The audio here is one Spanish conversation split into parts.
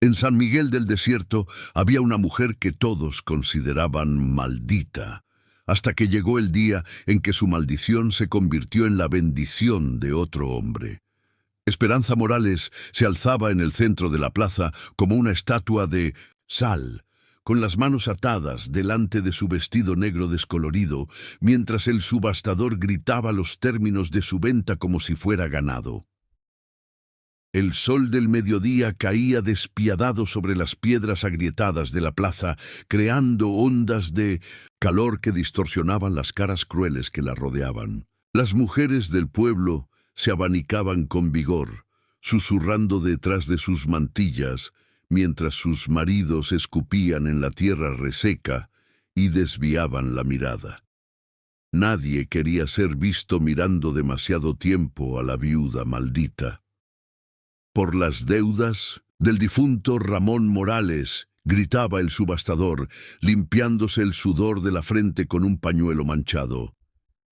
En San Miguel del Desierto había una mujer que todos consideraban maldita, hasta que llegó el día en que su maldición se convirtió en la bendición de otro hombre. Esperanza Morales se alzaba en el centro de la plaza como una estatua de sal, con las manos atadas delante de su vestido negro descolorido, mientras el subastador gritaba los términos de su venta como si fuera ganado. El sol del mediodía caía despiadado sobre las piedras agrietadas de la plaza, creando ondas de calor que distorsionaban las caras crueles que la rodeaban. Las mujeres del pueblo se abanicaban con vigor, susurrando detrás de sus mantillas, mientras sus maridos escupían en la tierra reseca y desviaban la mirada. Nadie quería ser visto mirando demasiado tiempo a la viuda maldita. Por las deudas del difunto Ramón Morales, gritaba el subastador, limpiándose el sudor de la frente con un pañuelo manchado.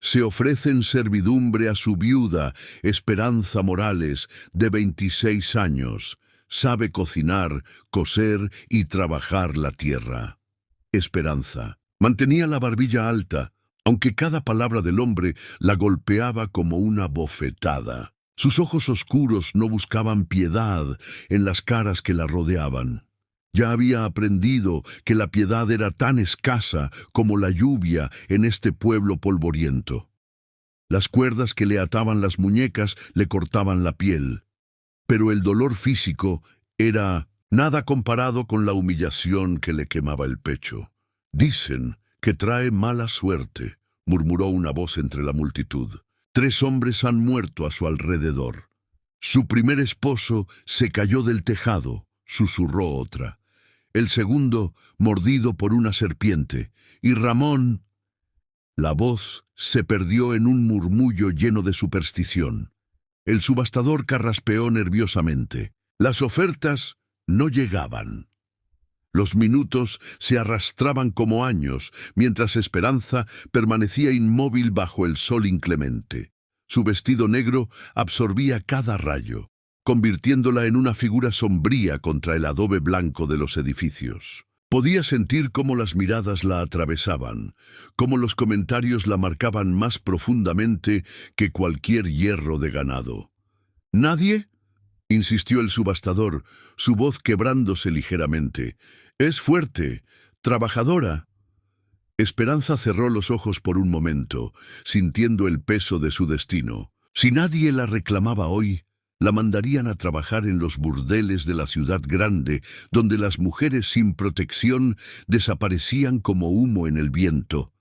Se ofrecen servidumbre a su viuda, Esperanza Morales, de 26 años. Sabe cocinar, coser y trabajar la tierra. Esperanza mantenía la barbilla alta, aunque cada palabra del hombre la golpeaba como una bofetada. Sus ojos oscuros no buscaban piedad en las caras que la rodeaban. Ya había aprendido que la piedad era tan escasa como la lluvia en este pueblo polvoriento. Las cuerdas que le ataban las muñecas le cortaban la piel, pero el dolor físico era nada comparado con la humillación que le quemaba el pecho. «Dicen que trae mala suerte», murmuró una voz entre la multitud. 3 hombres han muerto a su alrededor. Su primer esposo se cayó del tejado, susurró otra. El segundo, mordido por una serpiente. Y Ramón... La voz se perdió en un murmullo lleno de superstición. El subastador carraspeó nerviosamente. Las ofertas no llegaban. Los minutos se arrastraban como años, mientras Esperanza permanecía inmóvil bajo el sol inclemente. Su vestido negro absorbía cada rayo, convirtiéndola en una figura sombría contra el adobe blanco de los edificios. Podía sentir cómo las miradas la atravesaban, cómo los comentarios la marcaban más profundamente que cualquier hierro de ganado. «¿Nadie?», insistió el subastador, su voz quebrándose ligeramente. «Es fuerte, trabajadora». Esperanza cerró los ojos por un momento, sintiendo el peso de su destino. Si nadie la reclamaba hoy, la mandarían a trabajar en los burdeles de la ciudad grande, donde las mujeres sin protección desaparecían como humo en el viento.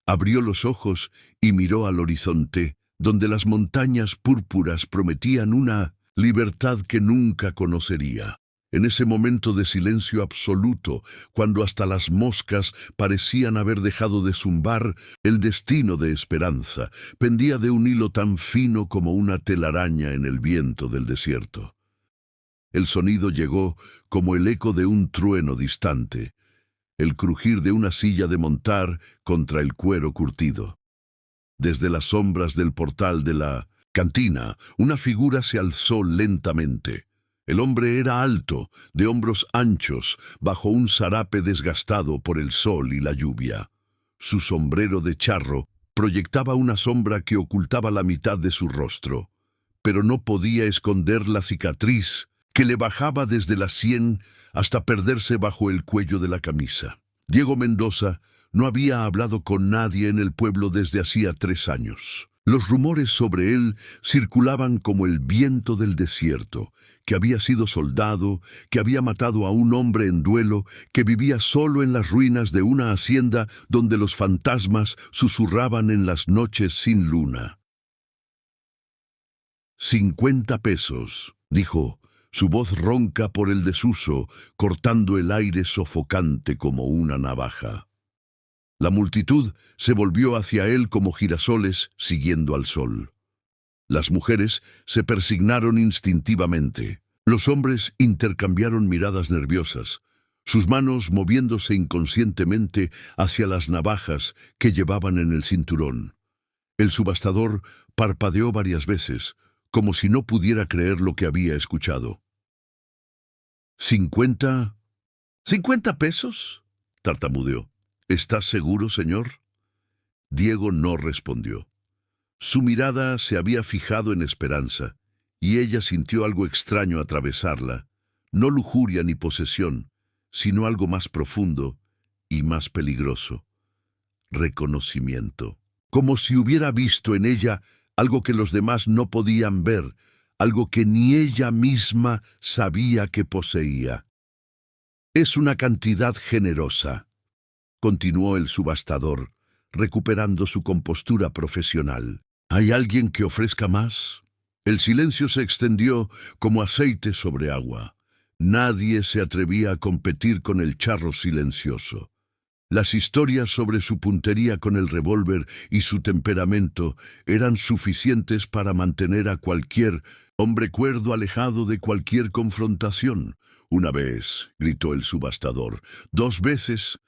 Abrió los ojos y miró al horizonte, donde las montañas púrpuras prometían una libertad que nunca conocería. En ese momento de silencio absoluto, cuando hasta las moscas parecían haber dejado de zumbar, el destino de Esperanza pendía de un hilo tan fino como una telaraña en el viento del desierto. El sonido llegó como el eco de un trueno distante, el crujir de una silla de montar contra el cuero curtido. Desde las sombras del portal de la cantina, una figura se alzó lentamente. El hombre era alto, de hombros anchos, bajo un zarape desgastado por el sol y la lluvia. Su sombrero de charro proyectaba una sombra que ocultaba la mitad de su rostro, pero no podía esconder la cicatriz que le bajaba desde la sien hasta perderse bajo el cuello de la camisa. Diego Mendoza no había hablado con nadie en el pueblo desde hacía 3 años. Los rumores sobre él circulaban como el viento del desierto, que había sido soldado, que había matado a un hombre en duelo, que vivía solo en las ruinas de una hacienda donde los fantasmas susurraban en las noches sin luna. 50 pesos, dijo, su voz ronca por el desuso, cortando el aire sofocante como una navaja. La multitud se volvió hacia él como girasoles siguiendo al sol. Las mujeres se persignaron instintivamente. Los hombres intercambiaron miradas nerviosas, sus manos moviéndose inconscientemente hacia las navajas que llevaban en el cinturón. El subastador parpadeó varias veces, como si no pudiera creer lo que había escuchado. ¿50? ¿50 pesos? Tartamudeó. ¿Estás seguro, señor? Diego no respondió. Su mirada se había fijado en Esperanza, y ella sintió algo extraño atravesarla, no lujuria ni posesión, sino algo más profundo y más peligroso. Reconocimiento. Como si hubiera visto en ella algo que los demás no podían ver, algo que ni ella misma sabía que poseía. Es una cantidad generosa, continuó el subastador, recuperando su compostura profesional. ¿Hay alguien que ofrezca más? El silencio se extendió como aceite sobre agua. Nadie se atrevía a competir con el charro silencioso. Las historias sobre su puntería con el revólver y su temperamento eran suficientes para mantener a cualquier hombre cuerdo alejado de cualquier confrontación. Una vez, gritó el subastador, 2 veces.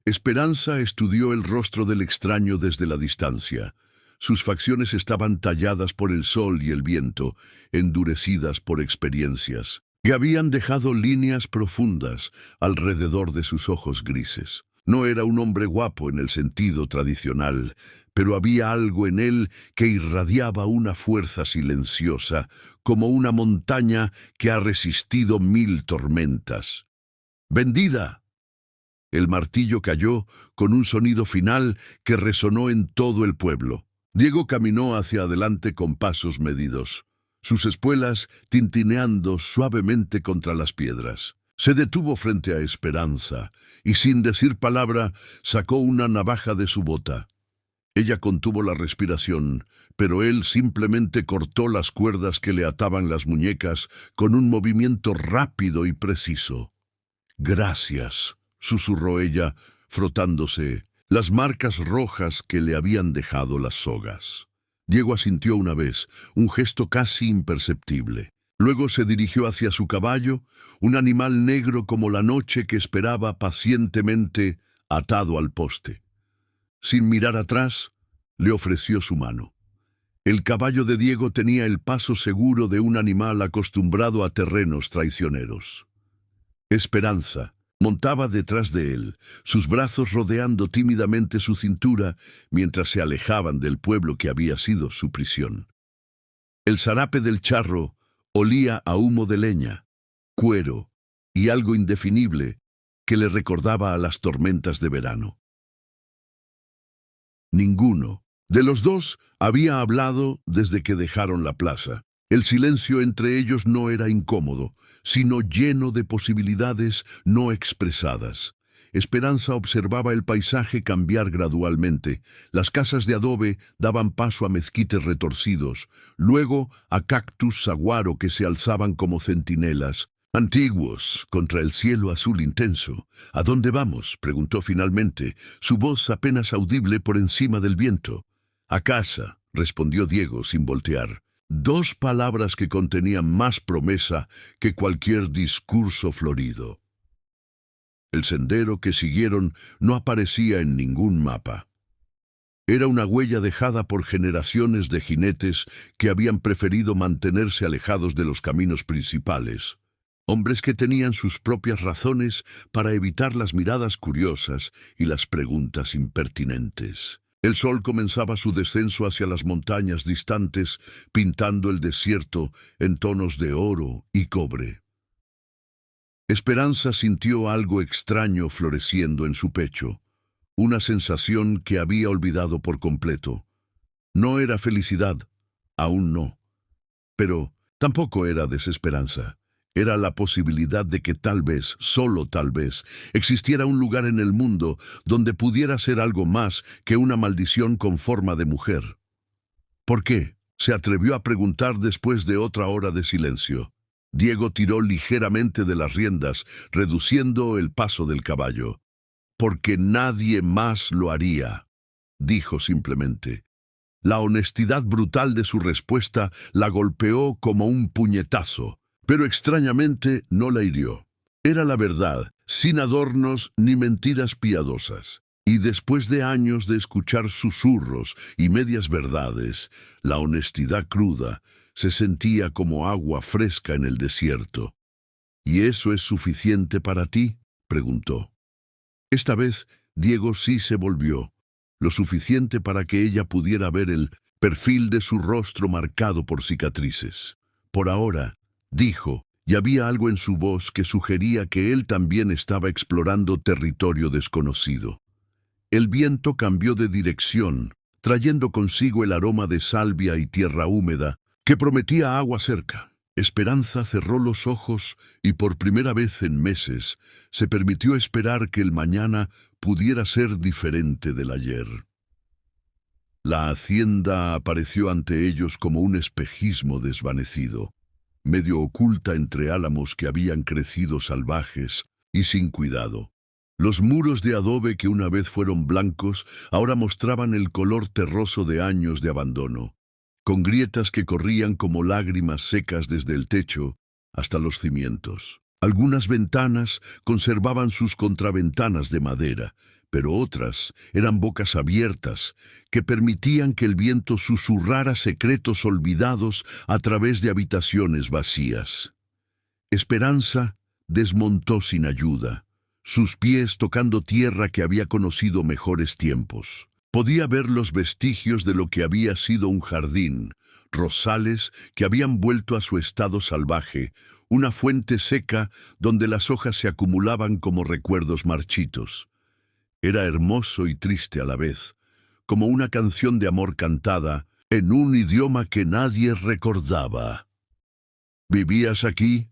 Esperanza estudió el rostro del extraño desde la distancia. Sus facciones estaban talladas por el sol y el viento, endurecidas por experiencias, que habían dejado líneas profundas alrededor de sus ojos grises. No era un hombre guapo en el sentido tradicional, pero había algo en él que irradiaba una fuerza silenciosa, como una montaña que ha resistido 1000 tormentas. ¡Vendida! El martillo cayó con un sonido final que resonó en todo el pueblo. Diego caminó hacia adelante con pasos medidos, sus espuelas tintineando suavemente contra las piedras. Se detuvo frente a Esperanza y sin decir palabra sacó una navaja de su bota. Ella contuvo la respiración, pero él simplemente cortó las cuerdas que le ataban las muñecas con un movimiento rápido y preciso. «Gracias», susurró ella, frotándose las marcas rojas que le habían dejado las sogas. Diego asintió una vez, un gesto casi imperceptible. Luego se dirigió hacia su caballo, un animal negro como la noche que esperaba pacientemente atado al poste. Sin mirar atrás, le ofreció su mano. El caballo de Diego tenía el paso seguro de un animal acostumbrado a terrenos traicioneros. Esperanza montaba detrás de él, sus brazos rodeando tímidamente su cintura mientras se alejaban del pueblo que había sido su prisión. El zarape del charro olía a humo de leña, cuero y algo indefinible que le recordaba a las tormentas de verano. Ninguno de los dos había hablado desde que dejaron la plaza. El silencio entre ellos no era incómodo, sino lleno de posibilidades no expresadas. Esperanza observaba el paisaje cambiar gradualmente. Las casas de adobe daban paso a mezquites retorcidos, luego a cactus saguaro que se alzaban como centinelas, antiguos, contra el cielo azul intenso. «¿A dónde vamos?», preguntó finalmente, su voz apenas audible por encima del viento. «A casa», respondió Diego sin voltear. 2 palabras que contenían más promesa que cualquier discurso florido. El sendero que siguieron no aparecía en ningún mapa. Era una huella dejada por generaciones de jinetes que habían preferido mantenerse alejados de los caminos principales. Hombres que tenían sus propias razones para evitar las miradas curiosas y las preguntas impertinentes. El sol comenzaba su descenso hacia las montañas distantes, pintando el desierto en tonos de oro y cobre. Esperanza sintió algo extraño floreciendo en su pecho, una sensación que había olvidado por completo. No era felicidad, aún no, pero tampoco era desesperanza. Era la posibilidad de que tal vez, solo tal vez, existiera un lugar en el mundo donde pudiera ser algo más que una maldición con forma de mujer. ¿Por qué?, se atrevió a preguntar después de otra hora de silencio. Diego tiró ligeramente de las riendas, reduciendo el paso del caballo. «Porque nadie más lo haría», dijo simplemente. La honestidad brutal de su respuesta la golpeó como un puñetazo, pero extrañamente no la hirió. Era la verdad, sin adornos ni mentiras piadosas. Y después de años de escuchar susurros y medias verdades, la honestidad cruda se sentía como agua fresca en el desierto. ¿Y eso es suficiente para ti?, preguntó. Esta vez, Diego sí se volvió, lo suficiente para que ella pudiera ver el perfil de su rostro marcado por cicatrices. Por ahora, dijo, y había algo en su voz que sugería que él también estaba explorando territorio desconocido. El viento cambió de dirección, trayendo consigo el aroma de salvia y tierra húmeda, que prometía agua cerca. Esperanza cerró los ojos y por primera vez en meses se permitió esperar que el mañana pudiera ser diferente del ayer. La hacienda apareció ante ellos como un espejismo desvanecido, medio oculta entre álamos que habían crecido salvajes y sin cuidado. Los muros de adobe que una vez fueron blancos ahora mostraban el color terroso de años de abandono, con grietas que corrían como lágrimas secas desde el techo hasta los cimientos. Algunas ventanas conservaban sus contraventanas de madera, pero otras eran bocas abiertas que permitían que el viento susurrara secretos olvidados a través de habitaciones vacías. Esperanza desmontó sin ayuda, sus pies tocando tierra que había conocido mejores tiempos. Podía ver los vestigios de lo que había sido un jardín, rosales que habían vuelto a su estado salvaje, una fuente seca donde las hojas se acumulaban como recuerdos marchitos. Era hermoso y triste a la vez, como una canción de amor cantada en un idioma que nadie recordaba. ¿Vivías aquí?,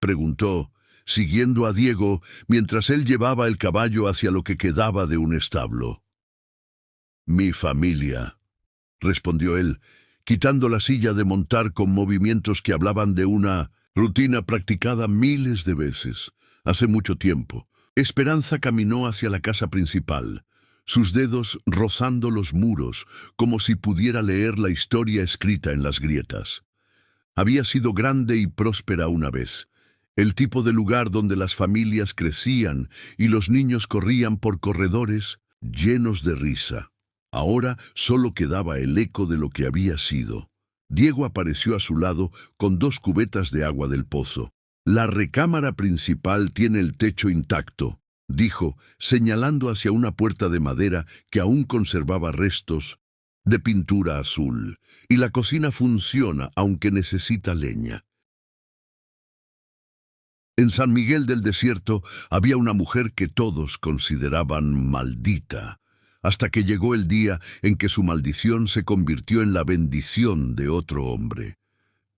preguntó, siguiendo a Diego mientras él llevaba el caballo hacia lo que quedaba de un establo. «Mi familia», respondió él, quitando la silla de montar con movimientos que hablaban de una rutina practicada miles de veces, hace mucho tiempo. Esperanza caminó hacia la casa principal, sus dedos rozando los muros, como si pudiera leer la historia escrita en las grietas. Había sido grande y próspera una vez, el tipo de lugar donde las familias crecían y los niños corrían por corredores llenos de risa. Ahora solo quedaba el eco de lo que había sido. Diego apareció a su lado con 2 cubetas de agua del pozo. «La recámara principal tiene el techo intacto», dijo, señalando hacia una puerta de madera que aún conservaba restos de pintura azul, «y la cocina funciona, aunque necesita leña». En San Miguel del Desierto había una mujer que todos consideraban maldita, hasta que llegó el día en que su maldición se convirtió en la bendición de otro hombre.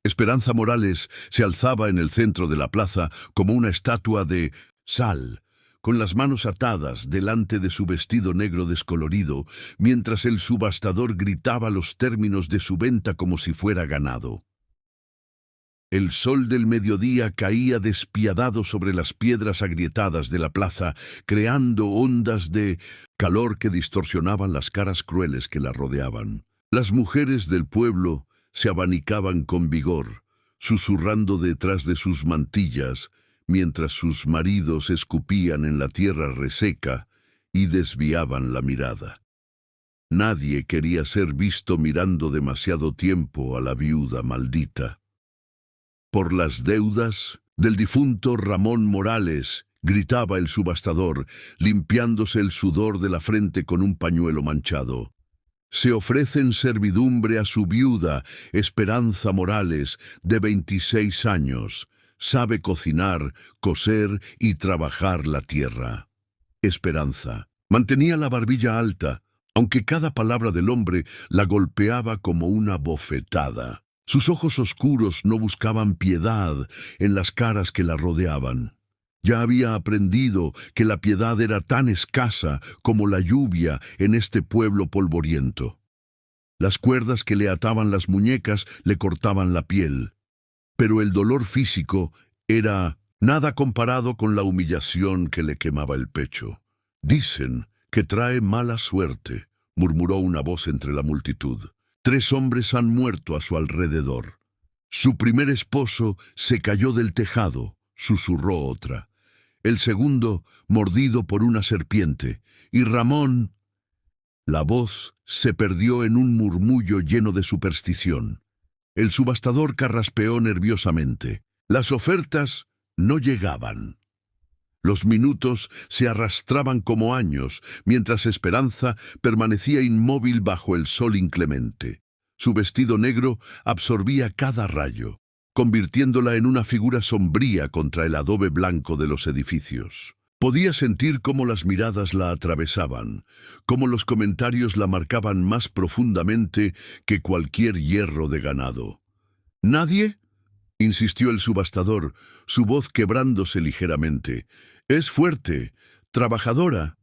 Esperanza Morales se alzaba en el centro de la plaza como una estatua de sal, con las manos atadas delante de su vestido negro descolorido, mientras el subastador gritaba los términos de su venta como si fuera ganado. El sol del mediodía caía despiadado sobre las piedras agrietadas de la plaza, creando ondas de calor que distorsionaban las caras crueles que la rodeaban. Las mujeres del pueblo se abanicaban con vigor, susurrando detrás de sus mantillas, mientras sus maridos escupían en la tierra reseca y desviaban la mirada. Nadie quería ser visto mirando demasiado tiempo a la viuda maldita. «Por las deudas del difunto Ramón Morales», gritaba el subastador, limpiándose el sudor de la frente con un pañuelo manchado. «Se ofrece en servidumbre a su viuda, Esperanza Morales, de 26 años. Sabe cocinar, coser y trabajar la tierra». Esperanza mantenía la barbilla alta, aunque cada palabra del hombre la golpeaba como una bofetada. Sus ojos oscuros no buscaban piedad en las caras que la rodeaban. Ya había aprendido que la piedad era tan escasa como la lluvia en este pueblo polvoriento. Las cuerdas que le ataban las muñecas le cortaban la piel, pero el dolor físico era nada comparado con la humillación que le quemaba el pecho. «Dicen que trae mala suerte», murmuró una voz entre la multitud. «3 hombres han muerto a su alrededor». «Su primer esposo se cayó del tejado», susurró otra. «El segundo, mordido por una serpiente. Y Ramón...». La voz se perdió en un murmullo lleno de superstición. El subastador carraspeó nerviosamente. «Las ofertas no llegaban. Los minutos se arrastraban como años, mientras Esperanza permanecía inmóvil bajo el sol inclemente. Su vestido negro absorbía cada rayo, convirtiéndola en una figura sombría contra el adobe blanco de los edificios. Podía sentir cómo las miradas la atravesaban, cómo los comentarios la marcaban más profundamente que cualquier hierro de ganado. ¿Nadie?, insistió el subastador, su voz quebrándose ligeramente. «Es fuerte, trabajadora».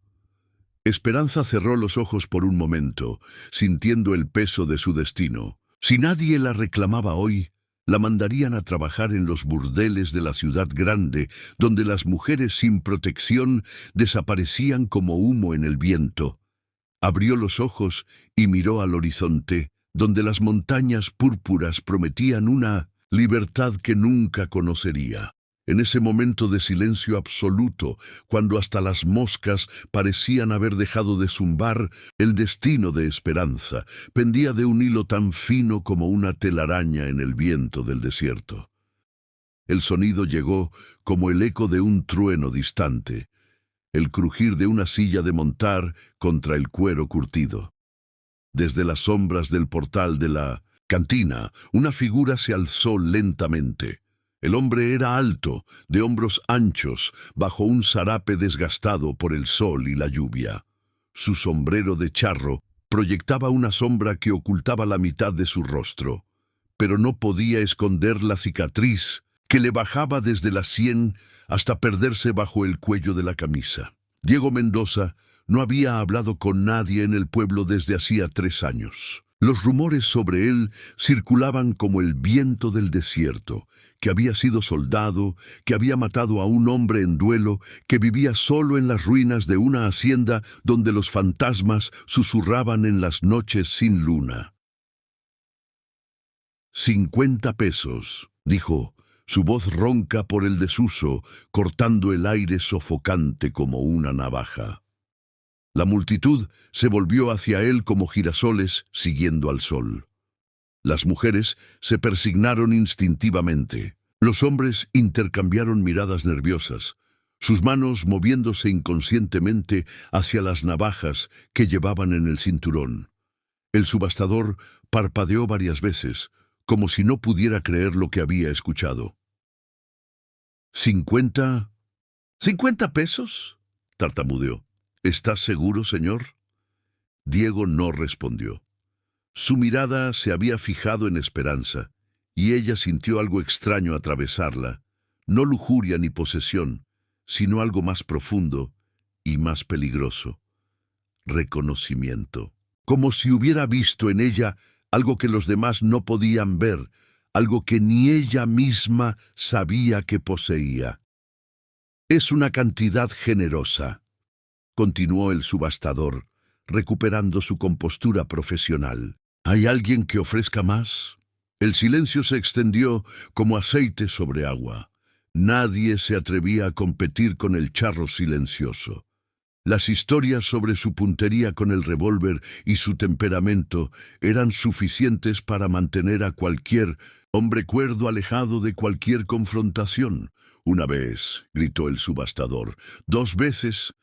Esperanza cerró los ojos por un momento, sintiendo el peso de su destino. Si nadie la reclamaba hoy, la mandarían a trabajar en los burdeles de la ciudad grande, donde las mujeres sin protección desaparecían como humo en el viento. Abrió los ojos y miró al horizonte, donde las montañas púrpuras prometían una libertad que nunca conocería. En ese momento de silencio absoluto, cuando hasta las moscas parecían haber dejado de zumbar, el destino de Esperanza pendía de un hilo tan fino como una telaraña en el viento del desierto. El sonido llegó como el eco de un trueno distante, el crujir de una silla de montar contra el cuero curtido. Desde las sombras del portal de la cantina, una figura se alzó lentamente. El hombre era alto, de hombros anchos, bajo un zarape desgastado por el sol y la lluvia. Su sombrero de charro proyectaba una sombra que ocultaba la mitad de su rostro, pero no podía esconder la cicatriz que le bajaba desde la sien hasta perderse bajo el cuello de la camisa. Diego Mendoza no había hablado con nadie en el pueblo desde hacía 3 años. Los rumores sobre él circulaban como el viento del desierto, que había sido soldado, que había matado a un hombre en duelo, que vivía solo en las ruinas de una hacienda donde los fantasmas susurraban en las noches sin luna. 50 pesos, dijo, su voz ronca por el desuso, cortando el aire sofocante como una navaja. La multitud se volvió hacia él como girasoles siguiendo al sol. Las mujeres se persignaron instintivamente. Los hombres intercambiaron miradas nerviosas, sus manos moviéndose inconscientemente hacia las navajas que llevaban en el cinturón. El subastador parpadeó varias veces, como si no pudiera creer lo que había escuchado. «¿50 pesos?» tartamudeó. «¿Estás seguro, señor?» Diego no respondió. Su mirada se había fijado en Esperanza, y ella sintió algo extraño atravesarla, no lujuria ni posesión, sino algo más profundo y más peligroso. Reconocimiento. Como si hubiera visto en ella algo que los demás no podían ver, algo que ni ella misma sabía que poseía. «Es una cantidad generosa», continuó el subastador, recuperando su compostura profesional. «¿Hay alguien que ofrezca más?» El silencio se extendió como aceite sobre agua. Nadie se atrevía a competir con el charro silencioso. Las historias sobre su puntería con el revólver y su temperamento eran suficientes para mantener a cualquier hombre cuerdo alejado de cualquier confrontación. «Una vez», gritó el subastador, «2 veces».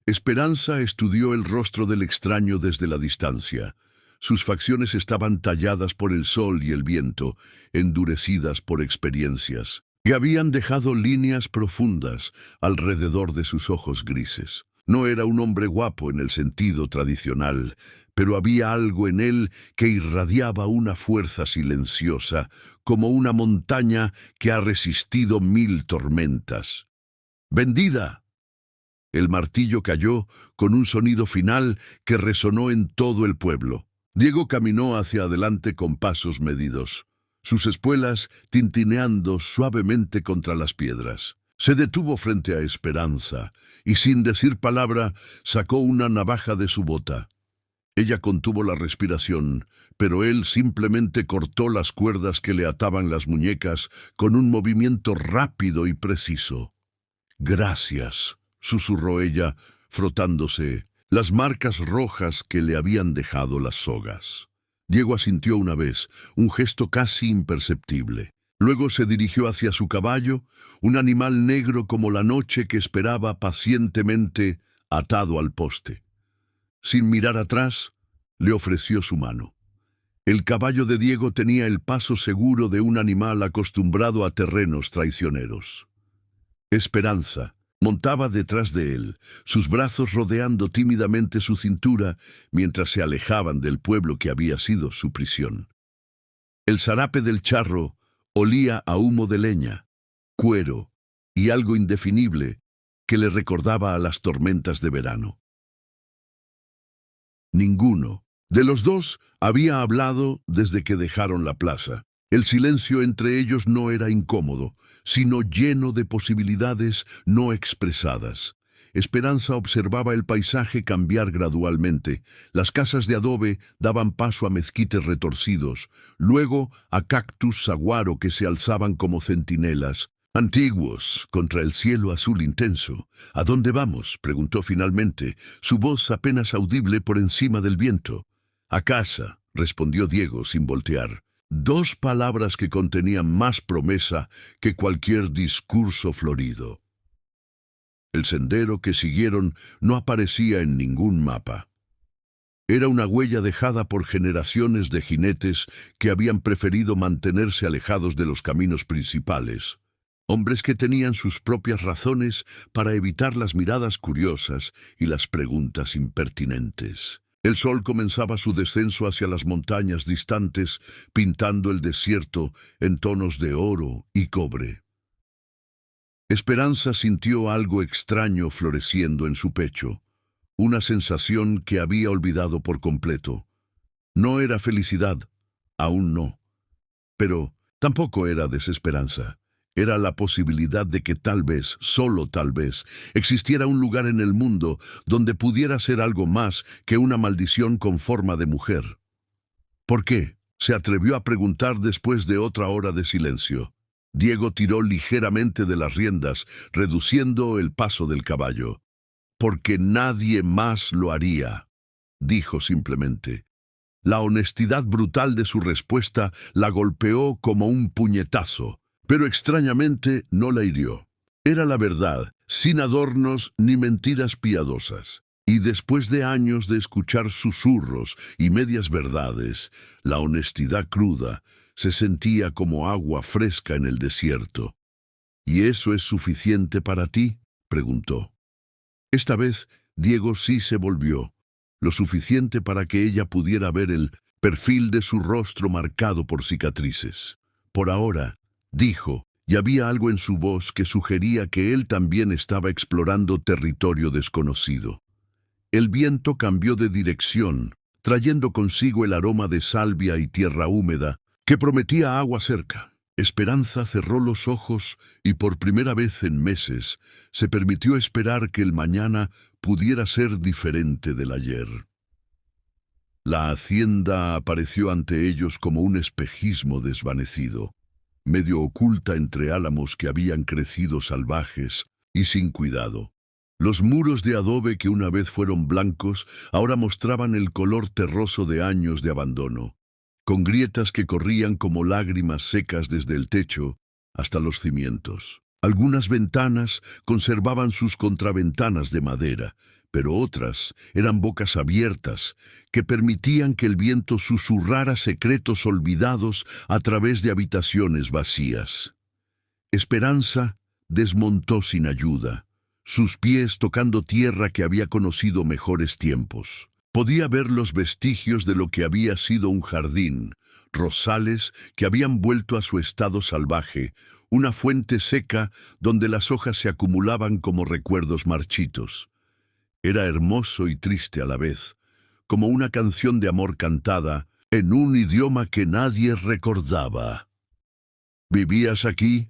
Esperanza estudió el rostro del extraño desde la distancia. Sus facciones estaban talladas por el sol y el viento, endurecidas por experiencias, que habían dejado líneas profundas alrededor de sus ojos grises. No era un hombre guapo en el sentido tradicional, pero había algo en él que irradiaba una fuerza silenciosa, como una montaña que ha resistido 1000 tormentas. «¡Vendida!». El martillo cayó con un sonido final que resonó en todo el pueblo. Diego caminó hacia adelante con pasos medidos, sus espuelas tintineando suavemente contra las piedras. Se detuvo frente a Esperanza y sin decir palabra sacó una navaja de su bota. Ella contuvo la respiración, pero él simplemente cortó las cuerdas que le ataban las muñecas con un movimiento rápido y preciso. «Gracias», susurró ella, frotándose las marcas rojas que le habían dejado las sogas. Diego asintió una vez, un gesto casi imperceptible. Luego se dirigió hacia su caballo, un animal negro como la noche que esperaba pacientemente atado al poste. Sin mirar atrás, le ofreció su mano. El caballo de Diego tenía el paso seguro de un animal acostumbrado a terrenos traicioneros. Esperanza montaba detrás de él, sus brazos rodeando tímidamente su cintura mientras se alejaban del pueblo que había sido su prisión. El zarape del charro olía a humo de leña, cuero y algo indefinible que le recordaba a las tormentas de verano. Ninguno de los dos había hablado desde que dejaron la plaza. El silencio entre ellos no era incómodo, sino lleno de posibilidades no expresadas. Esperanza observaba el paisaje cambiar gradualmente. Las casas de adobe daban paso a mezquites retorcidos, luego a cactus saguaro que se alzaban como centinelas, antiguos, contra el cielo azul intenso. ¿A dónde vamos?, preguntó finalmente, su voz apenas audible por encima del viento. «A casa», respondió Diego sin voltear. Dos palabras que contenían más promesa que cualquier discurso florido. El sendero que siguieron no aparecía en ningún mapa. Era una huella dejada por generaciones de jinetes que habían preferido mantenerse alejados de los caminos principales. Hombres que tenían sus propias razones para evitar las miradas curiosas y las preguntas impertinentes. El sol comenzaba su descenso hacia las montañas distantes, pintando el desierto en tonos de oro y cobre. Esperanza sintió algo extraño floreciendo en su pecho, una sensación que había olvidado por completo. No era felicidad, aún no, pero tampoco era desesperanza. Era la posibilidad de que tal vez, solo tal vez, existiera un lugar en el mundo donde pudiera ser algo más que una maldición con forma de mujer. ¿Por qué?, se atrevió a preguntar después de otra hora de silencio. Diego tiró ligeramente de las riendas, reduciendo el paso del caballo. «Porque nadie más lo haría», dijo simplemente. La honestidad brutal de su respuesta la golpeó como un puñetazo. Pero extrañamente no la hirió. Era la verdad, sin adornos ni mentiras piadosas. Y después de años de escuchar susurros y medias verdades, la honestidad cruda se sentía como agua fresca en el desierto. «¿Y eso es suficiente para ti?», preguntó. Esta vez Diego sí se volvió, lo suficiente para que ella pudiera ver el perfil de su rostro marcado por cicatrices. «Por ahora», dijo, y había algo en su voz que sugería que él también estaba explorando territorio desconocido. El viento cambió de dirección, trayendo consigo el aroma de salvia y tierra húmeda, que prometía agua cerca. Esperanza cerró los ojos y por primera vez en meses se permitió esperar que el mañana pudiera ser diferente del ayer. La hacienda apareció ante ellos como un espejismo desvanecido, medio oculta entre álamos que habían crecido salvajes y sin cuidado. Los muros de adobe que una vez fueron blancos ahora mostraban el color terroso de años de abandono, con grietas que corrían como lágrimas secas desde el techo hasta los cimientos. Algunas ventanas conservaban sus contraventanas de madera, pero otras eran bocas abiertas que permitían que el viento susurrara secretos olvidados a través de habitaciones vacías. Esperanza desmontó sin ayuda, sus pies tocando tierra que había conocido mejores tiempos. Podía ver los vestigios de lo que había sido un jardín, rosales que habían vuelto a su estado salvaje, una fuente seca donde las hojas se acumulaban como recuerdos marchitos. Era hermoso y triste a la vez, como una canción de amor cantada en un idioma que nadie recordaba. «¿Vivías aquí?»,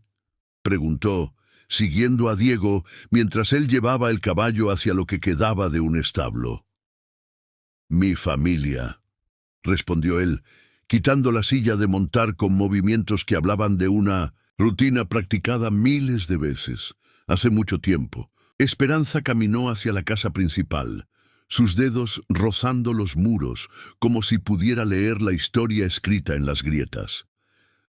preguntó, siguiendo a Diego mientras él llevaba el caballo hacia lo que quedaba de un establo. «Mi familia», respondió él, quitando la silla de montar con movimientos que hablaban de una rutina practicada miles de veces, hace mucho tiempo. Esperanza caminó hacia la casa principal, sus dedos rozando los muros, como si pudiera leer la historia escrita en las grietas.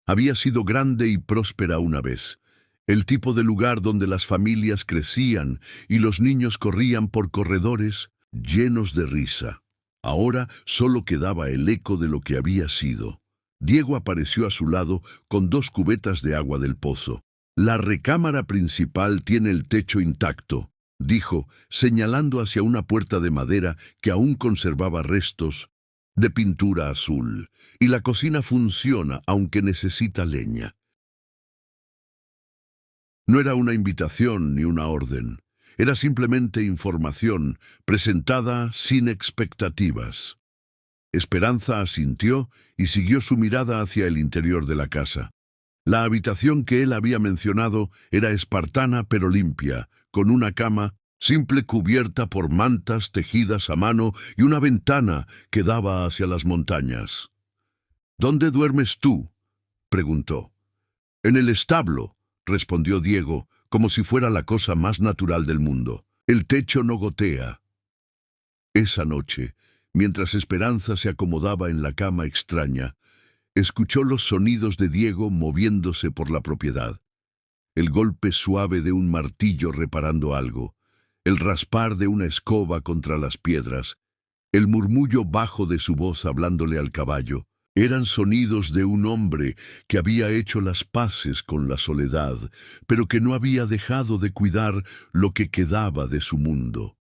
Había sido grande y próspera una vez, el tipo de lugar donde las familias crecían y los niños corrían por corredores llenos de risa. Ahora solo quedaba el eco de lo que había sido. Diego apareció a su lado con 2 cubetas de agua del pozo. «La recámara principal tiene el techo intacto», dijo, señalando hacia una puerta de madera que aún conservaba restos de pintura azul, «y la cocina funciona, aunque necesita leña». No era una invitación ni una orden. Era simplemente información, presentada sin expectativas. Esperanza asintió y siguió su mirada hacia el interior de la casa. La habitación que él había mencionado era espartana pero limpia, con una cama simple cubierta por mantas tejidas a mano y una ventana que daba hacia las montañas. «¿Dónde duermes tú?», preguntó. «En el establo», respondió Diego, como si fuera la cosa más natural del mundo. «El techo no gotea». Esa noche, mientras Esperanza se acomodaba en la cama extraña, escuchó los sonidos de Diego moviéndose por la propiedad. El golpe suave de un martillo reparando algo, el raspar de una escoba contra las piedras, el murmullo bajo de su voz hablándole al caballo. Eran sonidos de un hombre que había hecho las paces con la soledad, pero que no había dejado de cuidar lo que quedaba de su mundo.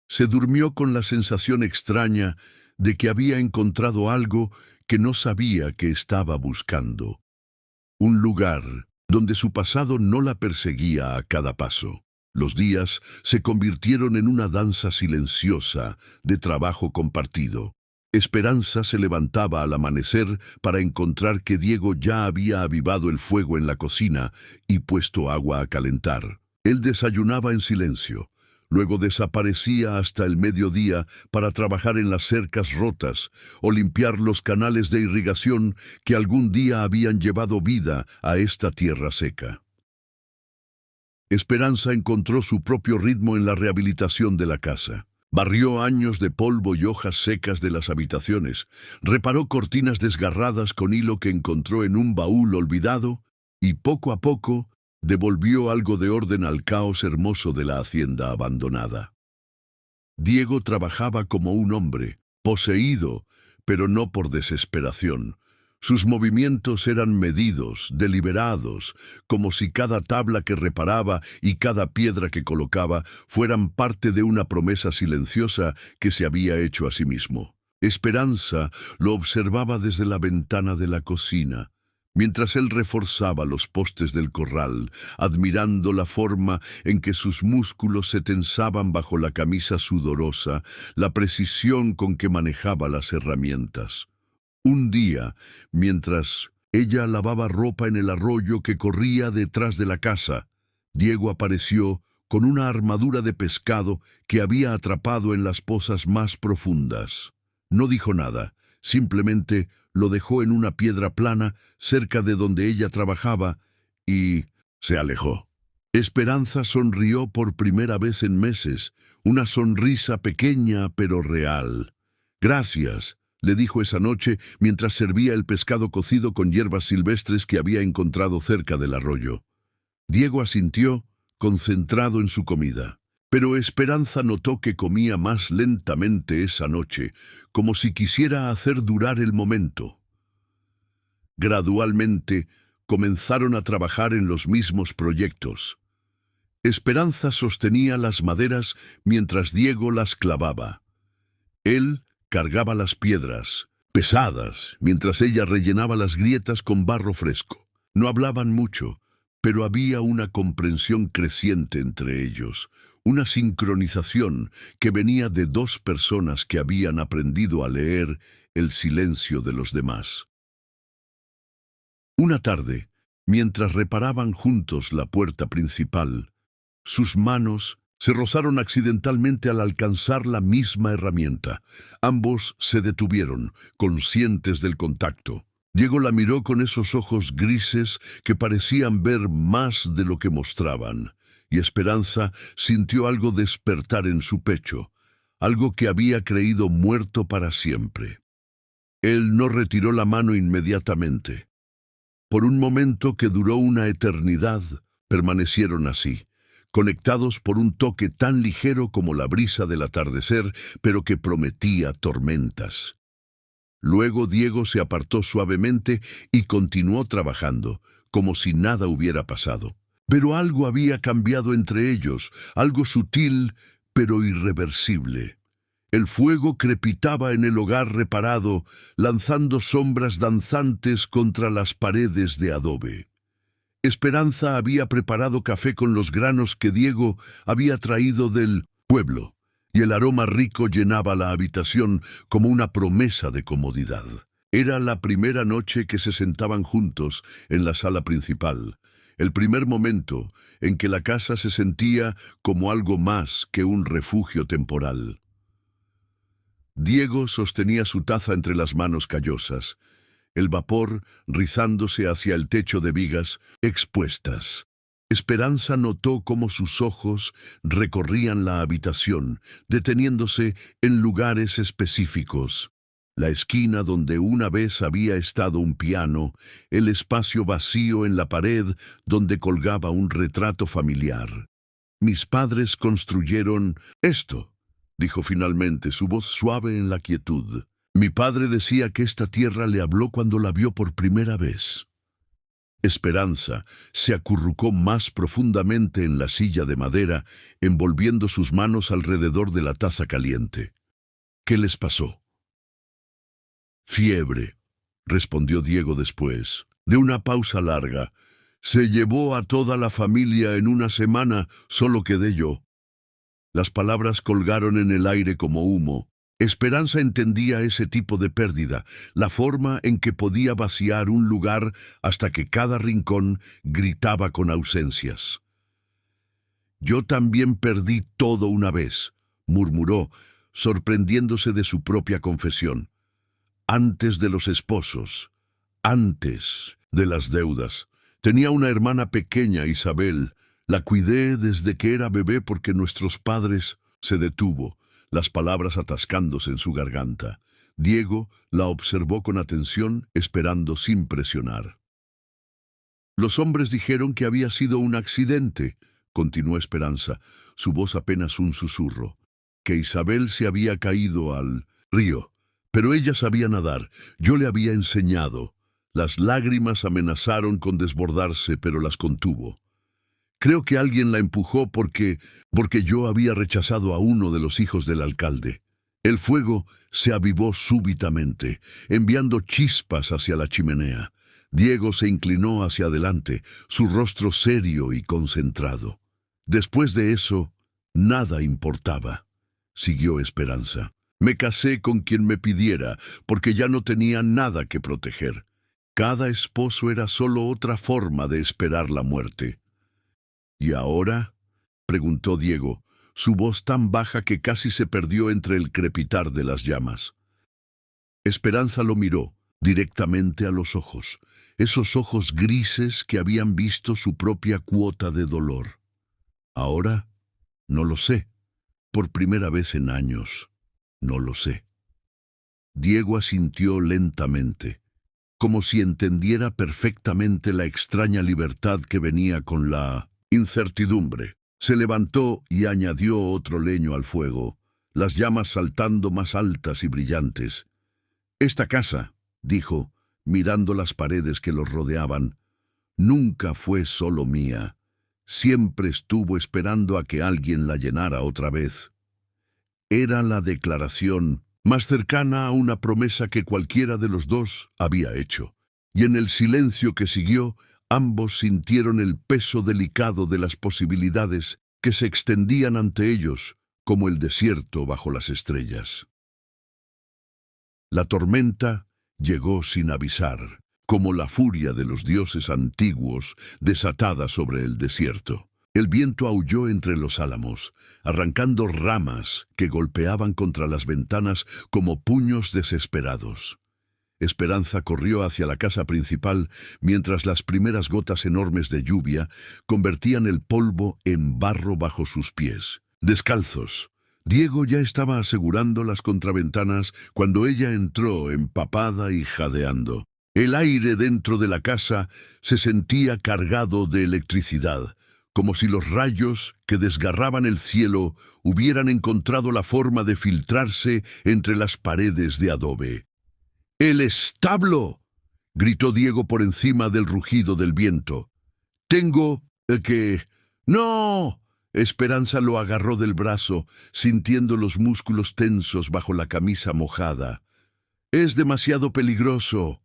Se durmió con la sensación extraña de que había encontrado algo que no sabía que estaba buscando. Un lugar donde su pasado no la perseguía a cada paso. Los días se convirtieron en una danza silenciosa de trabajo compartido. Esperanza se levantaba al amanecer para encontrar que Diego ya había avivado el fuego en la cocina y puesto agua a calentar. Él desayunaba en silencio. Luego desaparecía hasta el mediodía para trabajar en las cercas rotas o limpiar los canales de irrigación que algún día habían llevado vida a esta tierra seca. Esperanza encontró su propio ritmo en la rehabilitación de la casa. Barrió años de polvo y hojas secas de las habitaciones, reparó cortinas desgarradas con hilo que encontró en un baúl olvidado y poco a poco devolvió algo de orden al caos hermoso de la hacienda abandonada. Diego trabajaba como un hombre, poseído, pero no por desesperación. Sus movimientos eran medidos, deliberados, como si cada tabla que reparaba y cada piedra que colocaba fueran parte de una promesa silenciosa que se había hecho a sí mismo. Esperanza lo observaba desde la ventana de la cocina, mientras él reforzaba los postes del corral, admirando la forma en que sus músculos se tensaban bajo la camisa sudorosa, la precisión con que manejaba las herramientas. Un día, mientras ella lavaba ropa en el arroyo que corría detrás de la casa, Diego apareció con una armadura de pescado que había atrapado en las pozas más profundas. No dijo nada, simplemente lo dejó en una piedra plana cerca de donde ella trabajaba y se alejó. Esperanza sonrió por primera vez en meses, una sonrisa pequeña pero real. «Gracias», le dijo esa noche mientras servía el pescado cocido con hierbas silvestres que había encontrado cerca del arroyo. Diego asintió, concentrado en su comida. Pero Esperanza notó que comía más lentamente esa noche, como si quisiera hacer durar el momento. Gradualmente, comenzaron a trabajar en los mismos proyectos. Esperanza sostenía las maderas mientras Diego las clavaba. Él cargaba las piedras, pesadas, mientras ella rellenaba las grietas con barro fresco. No hablaban mucho, pero había una comprensión creciente entre ellos, una sincronización que venía de 2 personas que habían aprendido a leer el silencio de los demás. Una tarde, mientras reparaban juntos la puerta principal, sus manos se rozaron accidentalmente al alcanzar la misma herramienta. Ambos se detuvieron, conscientes del contacto. Diego la miró con esos ojos grises que parecían ver más de lo que mostraban, y Esperanza sintió algo despertar en su pecho, algo que había creído muerto para siempre. Él no retiró la mano inmediatamente. Por un momento que duró una eternidad, permanecieron así, conectados por un toque tan ligero como la brisa del atardecer, pero que prometía tormentas. Luego Diego se apartó suavemente y continuó trabajando, como si nada hubiera pasado. Pero algo había cambiado entre ellos, algo sutil, pero irreversible. El fuego crepitaba en el hogar reparado, lanzando sombras danzantes contra las paredes de adobe. Esperanza había preparado café con los granos que Diego había traído del pueblo, y el aroma rico llenaba la habitación como una promesa de comodidad. Era la primera noche que se sentaban juntos en la sala principal, el primer momento en que la casa se sentía como algo más que un refugio temporal. Diego sostenía su taza entre las manos callosas, el vapor rizándose hacia el techo de vigas expuestas. Esperanza notó cómo sus ojos recorrían la habitación, deteniéndose en lugares específicos. La esquina donde una vez había estado un piano, el espacio vacío en la pared donde colgaba un retrato familiar. Mis padres construyeron esto, dijo finalmente, su voz suave en la quietud. Mi padre decía que esta tierra le habló cuando la vio por primera vez. Esperanza se acurrucó más profundamente en la silla de madera, envolviendo sus manos alrededor de la taza caliente. ¿Qué les pasó? Fiebre, respondió Diego después, de una pausa larga. Se llevó a toda la familia en una semana, solo quedé yo. Las palabras colgaron en el aire como humo. Esperanza entendía ese tipo de pérdida, la forma en que podía vaciar un lugar hasta que cada rincón gritaba con ausencias. Yo también perdí todo una vez, murmuró, sorprendiéndose de su propia confesión. Antes de los esposos, antes de las deudas. Tenía una hermana pequeña, Isabel. La cuidé desde que era bebé porque nuestros padres... Se detuvo, las palabras atascándose en su garganta. Diego la observó con atención, esperando sin presionar. Los hombres dijeron que había sido un accidente, continuó Esperanza, su voz apenas un susurro, que Isabel se había caído al río. Pero ella sabía nadar, yo le había enseñado. Las lágrimas amenazaron con desbordarse, pero las contuvo. Creo que alguien la empujó porque yo había rechazado a uno de los hijos del alcalde. El fuego se avivó súbitamente, enviando chispas hacia la chimenea. Diego se inclinó hacia adelante, su rostro serio y concentrado. Después de eso, nada importaba, siguió Esperanza. Me casé con quien me pidiera, porque ya no tenía nada que proteger. Cada esposo era solo otra forma de esperar la muerte. ¿Y ahora?, preguntó Diego, su voz tan baja que casi se perdió entre el crepitar de las llamas. Esperanza lo miró directamente a los ojos, esos ojos grises que habían visto su propia cuota de dolor. ¿Ahora? No lo sé. Por primera vez en años. No lo sé. Diego asintió lentamente, como si entendiera perfectamente la extraña libertad que venía con la incertidumbre. Se levantó y añadió otro leño al fuego, las llamas saltando más altas y brillantes. Esta casa, dijo, mirando las paredes que los rodeaban, nunca fue solo mía. Siempre estuvo esperando a que alguien la llenara otra vez. Era la declaración más cercana a una promesa que cualquiera de los dos había hecho, y en el silencio que siguió, ambos sintieron el peso delicado de las posibilidades que se extendían ante ellos como el desierto bajo las estrellas. La tormenta llegó sin avisar, como la furia de los dioses antiguos desatada sobre el desierto. El viento aulló entre los álamos, arrancando ramas que golpeaban contra las ventanas como puños desesperados. Esperanza corrió hacia la casa principal mientras las primeras gotas enormes de lluvia convertían el polvo en barro bajo sus pies. Descalzos, Diego ya estaba asegurando las contraventanas cuando ella entró empapada y jadeando. El aire dentro de la casa se sentía cargado de electricidad, como si los rayos que desgarraban el cielo hubieran encontrado la forma de filtrarse entre las paredes de adobe. ¡El establo!, gritó Diego por encima del rugido del viento. «Tengo que... ¡No!». Esperanza lo agarró del brazo, sintiendo los músculos tensos bajo la camisa mojada. «Es demasiado peligroso».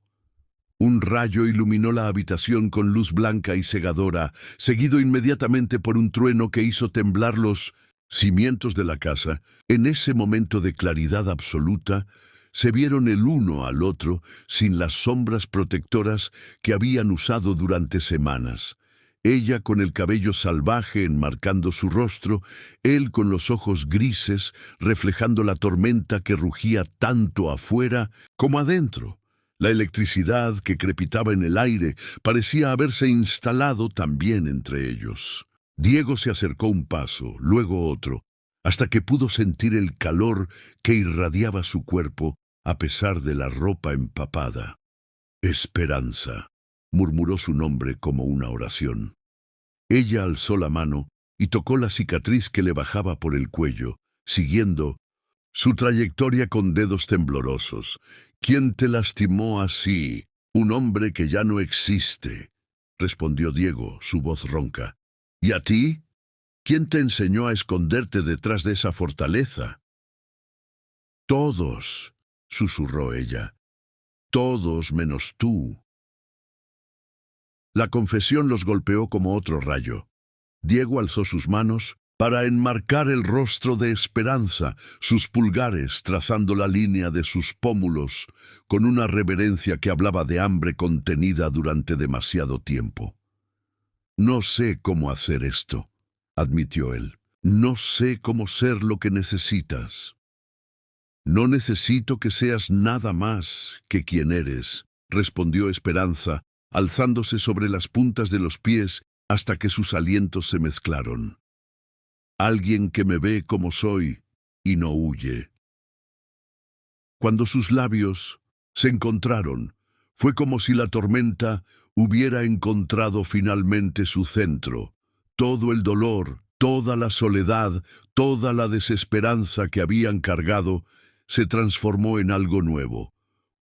Un rayo iluminó la habitación con luz blanca y cegadora, seguido inmediatamente por un trueno que hizo temblar los cimientos de la casa. En ese momento de claridad absoluta, se vieron el uno al otro sin las sombras protectoras que habían usado durante semanas. Ella con el cabello salvaje enmarcando su rostro, él con los ojos grises reflejando la tormenta que rugía tanto afuera como adentro. La electricidad que crepitaba en el aire parecía haberse instalado también entre ellos. Diego se acercó un paso, luego otro, hasta que pudo sentir el calor que irradiaba su cuerpo a pesar de la ropa empapada. «Esperanza», murmuró su nombre como una oración. Ella alzó la mano y tocó la cicatriz que le bajaba por el cuello, siguiendo su trayectoria con dedos temblorosos. «¿Quién te lastimó así? Un hombre que ya no existe», respondió Diego, su voz ronca. «¿Y a ti? ¿Quién te enseñó a esconderte detrás de esa fortaleza?» «Todos», susurró ella. «Todos menos tú». La confesión los golpeó como otro rayo. Diego alzó sus manos para enmarcar el rostro de Esperanza, sus pulgares trazando la línea de sus pómulos, con una reverencia que hablaba de hambre contenida durante demasiado tiempo. «No sé cómo hacer esto», admitió él. «No sé cómo ser lo que necesitas». «No necesito que seas nada más que quien eres», respondió Esperanza, alzándose sobre las puntas de los pies hasta que sus alientos se mezclaron. «Alguien que me ve como soy y no huye». Cuando sus labios se encontraron, fue como si la tormenta hubiera encontrado finalmente su centro. Todo el dolor, toda la soledad, toda la desesperanza que habían cargado, se transformó en algo nuevo.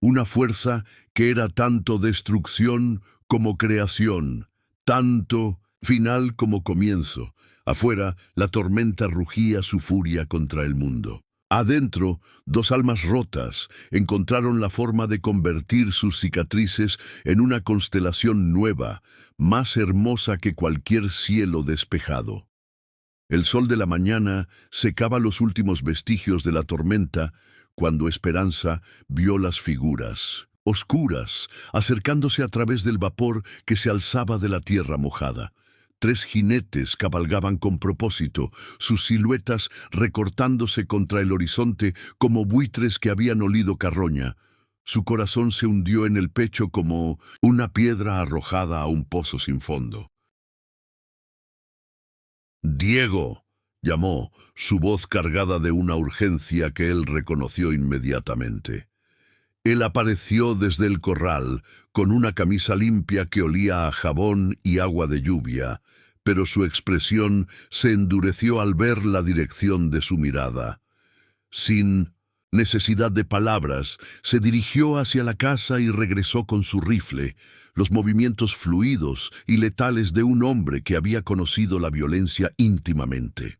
Una fuerza que era tanto destrucción como creación, tanto final como comienzo. Afuera, la tormenta rugía su furia contra el mundo. Adentro, dos almas rotas encontraron la forma de convertir sus cicatrices en una constelación nueva, más hermosa que cualquier cielo despejado. El sol de la mañana secaba los últimos vestigios de la tormenta cuando Esperanza vio las figuras, oscuras, acercándose a través del vapor que se alzaba de la tierra mojada. 3 jinetes cabalgaban con propósito, sus siluetas recortándose contra el horizonte como buitres que habían olido carroña. Su corazón se hundió en el pecho como una piedra arrojada a un pozo sin fondo. «Diego», llamó, su voz cargada de una urgencia que él reconoció inmediatamente. Él apareció desde el corral, con una camisa limpia que olía a jabón y agua de lluvia, pero su expresión se endureció al ver la dirección de su mirada. Sin necesidad de palabras, se dirigió hacia la casa y regresó con su rifle, los movimientos fluidos y letales de un hombre que había conocido la violencia íntimamente.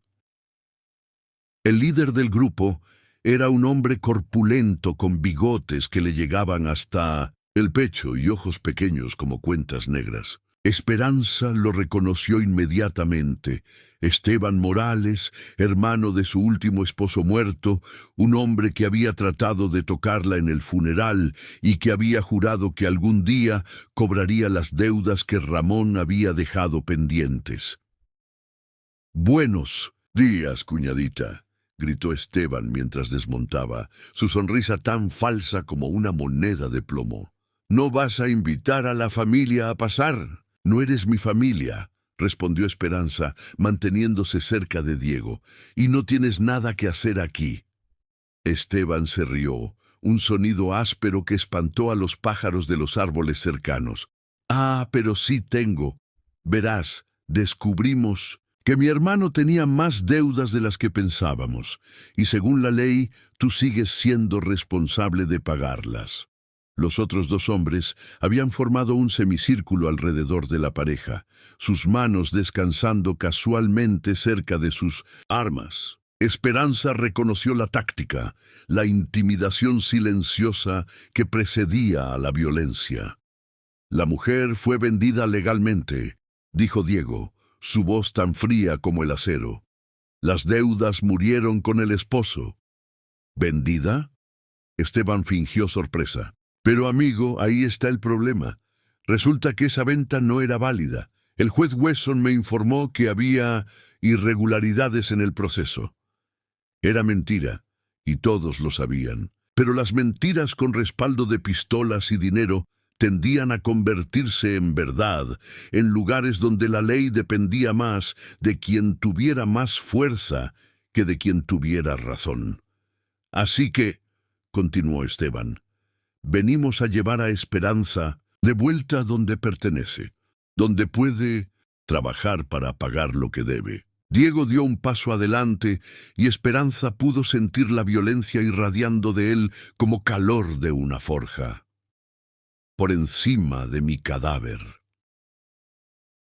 El líder del grupo era un hombre corpulento con bigotes que le llegaban hasta el pecho y ojos pequeños como cuentas negras. Esperanza lo reconoció inmediatamente. Esteban Morales, hermano de su último esposo muerto, un hombre que había tratado de tocarla en el funeral y que había jurado que algún día cobraría las deudas que Ramón había dejado pendientes. «Buenos días, cuñadita», gritó Esteban mientras desmontaba, su sonrisa tan falsa como una moneda de plomo. «¿No vas a invitar a la familia a pasar?» «No eres mi familia», respondió Esperanza, manteniéndose cerca de Diego, «y no tienes nada que hacer aquí». Esteban se rió, un sonido áspero que espantó a los pájaros de los árboles cercanos. «Ah, pero sí tengo. Verás, descubrimos que mi hermano tenía más deudas de las que pensábamos, y según la ley, tú sigues siendo responsable de pagarlas». Los otros dos hombres habían formado un semicírculo alrededor de la pareja, sus manos descansando casualmente cerca de sus armas. Esperanza reconoció la táctica, la intimidación silenciosa que precedía a la violencia. «La mujer fue vendida legalmente», dijo Diego, su voz tan fría como el acero. «Las deudas murieron con el esposo». «¿Vendida?». Esteban fingió sorpresa. «Pero amigo, ahí está el problema. Resulta que esa venta no era válida. El juez Wesson me informó que había irregularidades en el proceso». Era mentira, y todos lo sabían. Pero las mentiras con respaldo de pistolas y dinero tendían a convertirse en verdad en lugares donde la ley dependía más de quien tuviera más fuerza que de quien tuviera razón. «Así que», continuó Esteban, «venimos a llevar a Esperanza de vuelta donde pertenece, donde puede trabajar para pagar lo que debe». Diego dio un paso adelante y Esperanza pudo sentir la violencia irradiando de él como calor de una forja. «Por encima de mi cadáver».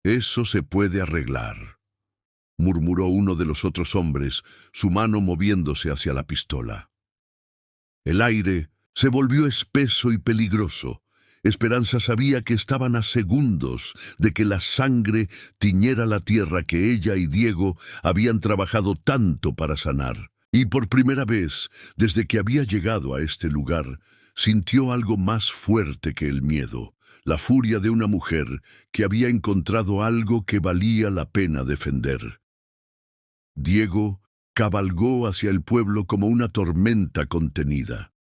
«Eso se puede arreglar», murmuró uno de los otros hombres, su mano moviéndose hacia la pistola. El aire se volvió espeso y peligroso. Esperanza sabía que estaban a segundos de que la sangre tiñera la tierra que ella y Diego habían trabajado tanto para sanar. Y por primera vez, desde que había llegado a este lugar, sintió algo más fuerte que el miedo, la furia de una mujer que había encontrado algo que valía la pena defender. Diego cabalgó hacia el pueblo como una tormenta contenida.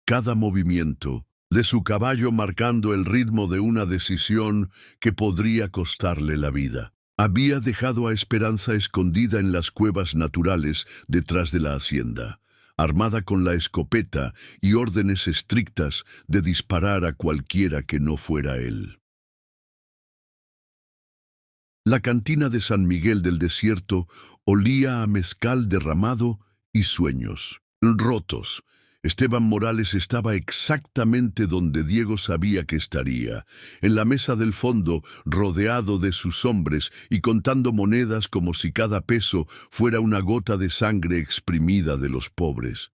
Cada movimiento de su caballo marcando el ritmo de una decisión que podría costarle la vida. Había dejado a Esperanza escondida en las cuevas naturales detrás de la hacienda, armada con la escopeta y órdenes estrictas de disparar a cualquiera que no fuera él. La cantina de San Miguel del Desierto olía a mezcal derramado y sueños rotos. Esteban Morales estaba exactamente donde Diego sabía que estaría, en la mesa del fondo, rodeado de sus hombres y contando monedas como si cada peso fuera una gota de sangre exprimida de los pobres.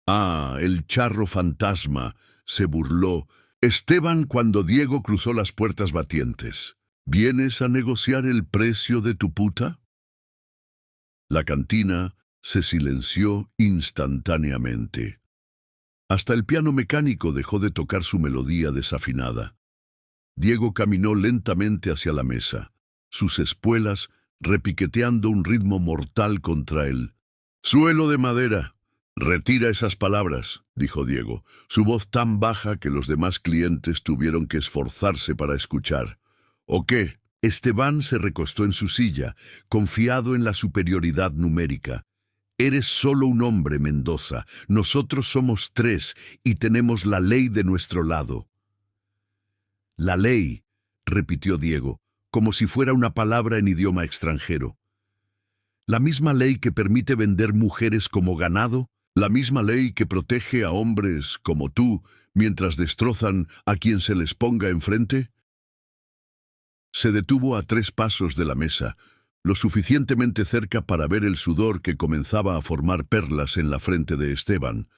«Ah, el charro fantasma», se burló Esteban cuando Diego cruzó las puertas batientes. «¿Vienes a negociar el precio de tu puta?». La cantina se silenció instantáneamente. Hasta el piano mecánico dejó de tocar su melodía desafinada. Diego caminó lentamente hacia la mesa, sus espuelas repiqueteando un ritmo mortal contra él. «Suelo de madera». «Retira esas palabras», dijo Diego, su voz tan baja que los demás clientes tuvieron que esforzarse para escuchar. «¿O qué?». Esteban se recostó en su silla, confiado en la superioridad numérica. «Eres solo un hombre, Mendoza. Nosotros somos tres y tenemos la ley de nuestro lado». «La ley», repitió Diego, como si fuera una palabra en idioma extranjero. «¿La misma ley que permite vender mujeres como ganado? ¿La misma ley que protege a hombres como tú mientras destrozan a quien se les ponga enfrente?» Se detuvo a 3 pasos de la mesa, lo suficientemente cerca para ver el sudor que comenzaba a formar perlas en la frente de Esteban,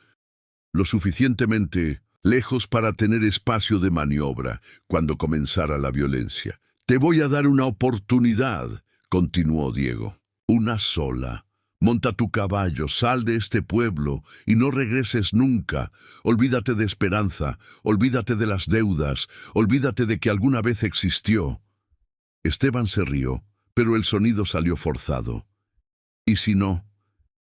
lo suficientemente lejos para tener espacio de maniobra cuando comenzara la violencia. «Te voy a dar una oportunidad», continuó Diego. «Una sola. Monta tu caballo, sal de este pueblo y no regreses nunca. Olvídate de Esperanza, olvídate de las deudas, olvídate de que alguna vez existió». Esteban se rió, pero el sonido salió forzado. «¿Y si no?».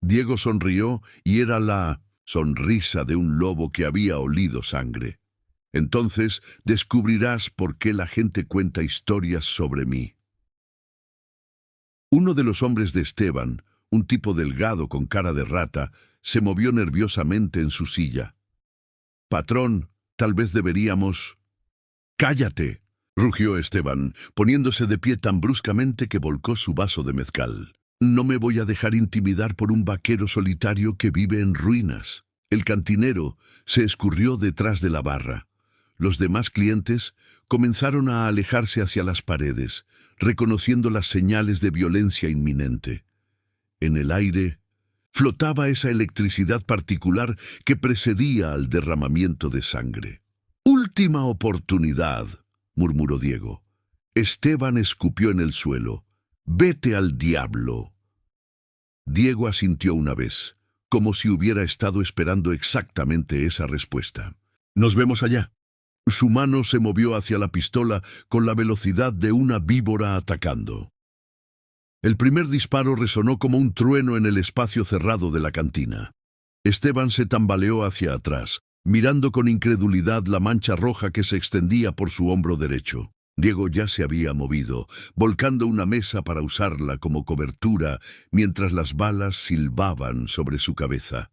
Diego sonrió y era la sonrisa de un lobo que había olido sangre. «Entonces descubrirás por qué la gente cuenta historias sobre mí». Uno de los hombres de Esteban, un tipo delgado con cara de rata, se movió nerviosamente en su silla. Patrón, tal vez deberíamos... ¡Cállate!, rugió Esteban, poniéndose de pie tan bruscamente que volcó su vaso de mezcal. No me voy a dejar intimidar por un vaquero solitario que vive en ruinas. El cantinero se escurrió detrás de la barra. Los demás clientes comenzaron a alejarse hacia las paredes, reconociendo las señales de violencia inminente. En el aire flotaba esa electricidad particular que precedía al derramamiento de sangre. «Última oportunidad», murmuró Diego. Esteban escupió en el suelo. «Vete al diablo». Diego asintió una vez, como si hubiera estado esperando exactamente esa respuesta. «Nos vemos allá». Su mano se movió hacia la pistola con la velocidad de una víbora atacando. El primer disparo resonó como un trueno en el espacio cerrado de la cantina. Esteban se tambaleó hacia atrás, mirando con incredulidad la mancha roja que se extendía por su hombro derecho. Diego ya se había movido, volcando una mesa para usarla como cobertura, mientras las balas silbaban sobre su cabeza.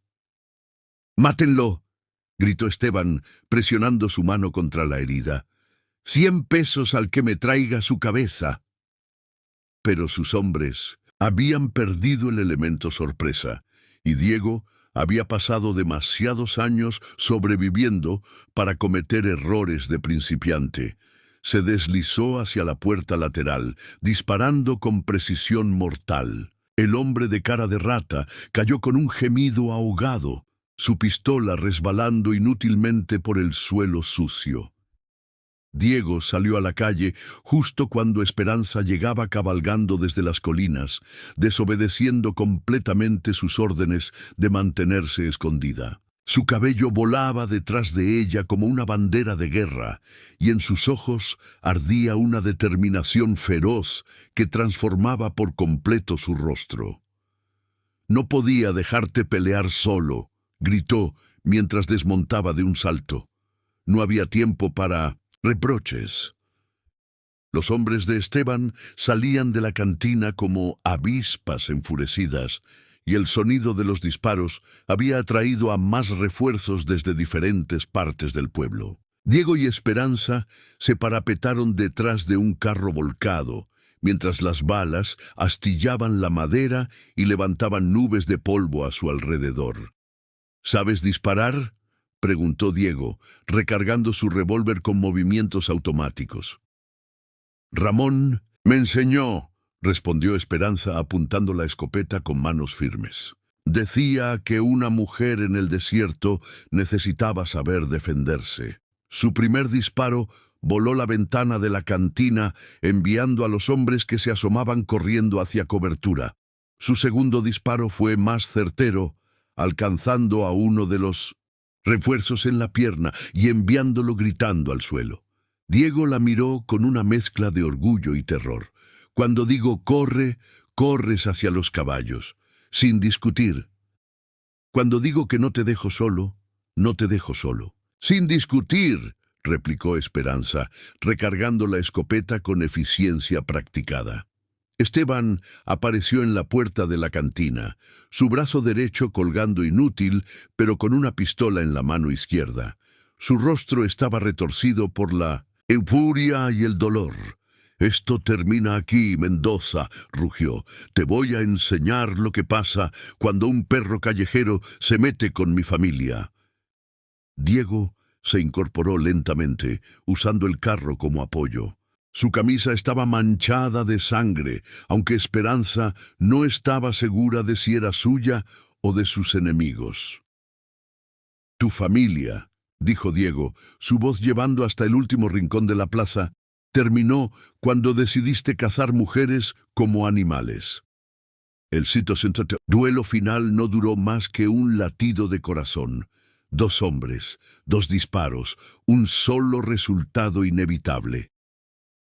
«¡Mátenlo!», gritó Esteban, presionando su mano contra la herida. «100 pesos al que me traiga su cabeza». Pero sus hombres habían perdido el elemento sorpresa, y Diego había pasado demasiados años sobreviviendo para cometer errores de principiante. Se deslizó hacia la puerta lateral, disparando con precisión mortal. El hombre de cara de rata cayó con un gemido ahogado, su pistola resbalando inútilmente por el suelo sucio. Diego salió a la calle justo cuando Esperanza llegaba cabalgando desde las colinas, desobedeciendo completamente sus órdenes de mantenerse escondida. Su cabello volaba detrás de ella como una bandera de guerra, y en sus ojos ardía una determinación feroz que transformaba por completo su rostro. «No podía dejarte pelear solo», gritó mientras desmontaba de un salto. No había tiempo para reproches. Los hombres de Esteban salían de la cantina como avispas enfurecidas, y el sonido de los disparos había atraído a más refuerzos desde diferentes partes del pueblo. Diego y Esperanza se parapetaron detrás de un carro volcado, mientras las balas astillaban la madera y levantaban nubes de polvo a su alrededor. «¿Sabes disparar?», preguntó Diego, recargando su revólver con movimientos automáticos. «Ramón me enseñó», respondió Esperanza apuntando la escopeta con manos firmes. «Decía que una mujer en el desierto necesitaba saber defenderse». Su primer disparo voló la ventana de la cantina, enviando a los hombres que se asomaban corriendo hacia cobertura. Su segundo disparo fue más certero, alcanzando a uno de los refuerzos en la pierna y enviándolo gritando al suelo. Diego la miró con una mezcla de orgullo y terror. «Cuando digo corre, corres hacia los caballos, sin discutir. Cuando digo que no te dejo solo, no te dejo solo». «Sin discutir», replicó Esperanza, recargando la escopeta con eficiencia practicada. Esteban apareció en la puerta de la cantina, su brazo derecho colgando inútil, pero con una pistola en la mano izquierda. Su rostro estaba retorcido por la euforia y el dolor. «Esto termina aquí, Mendoza», rugió. «Te voy a enseñar lo que pasa cuando un perro callejero se mete con mi familia». Diego se incorporó lentamente, usando el carro como apoyo. Su camisa estaba manchada de sangre, aunque Esperanza no estaba segura de si era suya o de sus enemigos. «Tu familia», dijo Diego, su voz llevando hasta el último rincón de la plaza, «terminó cuando decidiste cazar mujeres como animales». El duelo final no duró más que un latido de corazón. 2 hombres, 2 disparos, un solo resultado inevitable.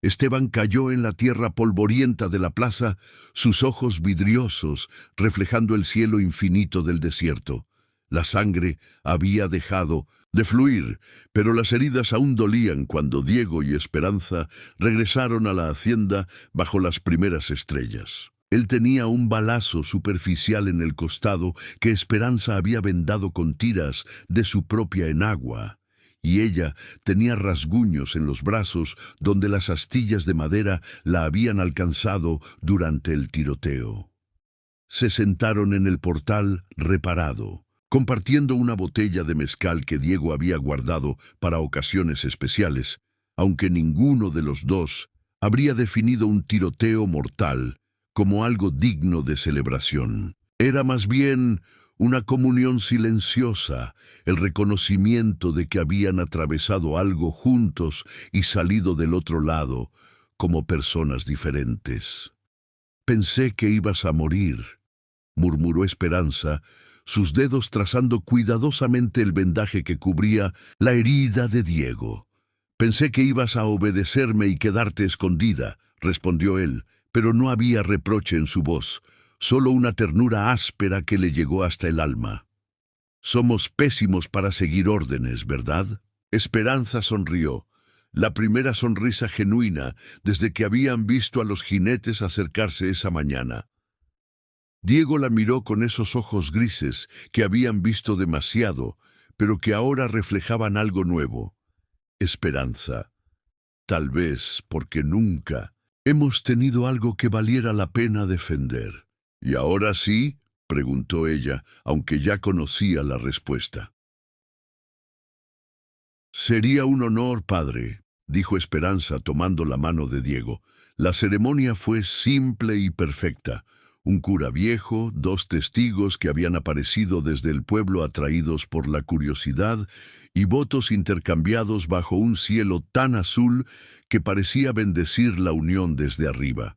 Esteban cayó en la tierra polvorienta de la plaza, sus ojos vidriosos reflejando el cielo infinito del desierto. La sangre había dejado de fluir, pero las heridas aún dolían cuando Diego y Esperanza regresaron a la hacienda bajo las primeras estrellas. Él tenía un balazo superficial en el costado que Esperanza había vendado con tiras de su propia enagua. y ella tenía rasguños en los brazos donde las astillas de madera la habían alcanzado durante el tiroteo. Se sentaron en el portal reparado, compartiendo una botella de mezcal que Diego había guardado para ocasiones especiales, aunque ninguno de los dos habría definido un tiroteo mortal como algo digno de celebración. Era más bien una comunión silenciosa, el reconocimiento de que habían atravesado algo juntos y salido del otro lado como personas diferentes. «Pensé que ibas a morir», murmuró Esperanza, sus dedos trazando cuidadosamente el vendaje que cubría la herida de Diego. «Pensé que ibas a obedecerme y quedarte escondida», respondió él, pero no había reproche en su voz, solo una ternura áspera que le llegó hasta el alma. «Somos pésimos para seguir órdenes, ¿verdad?». Esperanza sonrió, la primera sonrisa genuina desde que habían visto a los jinetes acercarse esa mañana. Diego la miró con esos ojos grises que habían visto demasiado, pero que ahora reflejaban algo nuevo. «Esperanza, tal vez porque nunca hemos tenido algo que valiera la pena defender». «¿Y ahora sí?», preguntó ella, aunque ya conocía la respuesta. «Sería un honor, padre», dijo Esperanza tomando la mano de Diego. La ceremonia fue simple y perfecta. Un cura viejo, 2 testigos que habían aparecido desde el pueblo atraídos por la curiosidad y votos intercambiados bajo un cielo tan azul que parecía bendecir la unión desde arriba.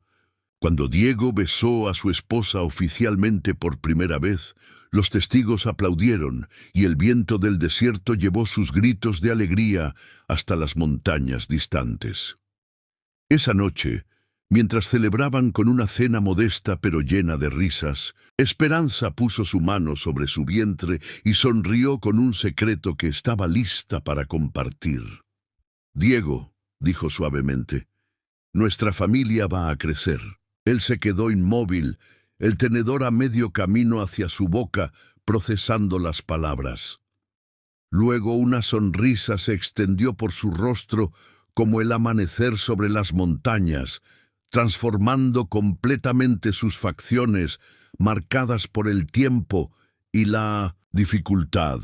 Cuando Diego besó a su esposa oficialmente por primera vez, los testigos aplaudieron y el viento del desierto llevó sus gritos de alegría hasta las montañas distantes. Esa noche, mientras celebraban con una cena modesta pero llena de risas, Esperanza puso su mano sobre su vientre y sonrió con un secreto que estaba lista para compartir. «Diego», dijo suavemente, «nuestra familia va a crecer». Él se quedó inmóvil, el tenedor a medio camino hacia su boca, procesando las palabras. Luego una sonrisa se extendió por su rostro como el amanecer sobre las montañas, transformando completamente sus facciones, marcadas por el tiempo y la dificultad.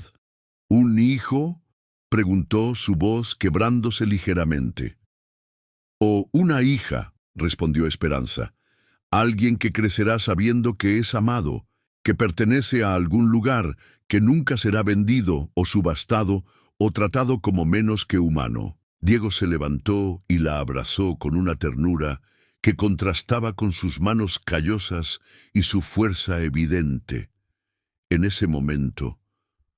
«¿Un hijo?», preguntó su voz quebrándose ligeramente. «O una hija», respondió Esperanza. «Alguien que crecerá sabiendo que es amado, que pertenece a algún lugar, que nunca será vendido o subastado o tratado como menos que humano». Diego se levantó y la abrazó con una ternura que contrastaba con sus manos callosas y su fuerza evidente. En ese momento,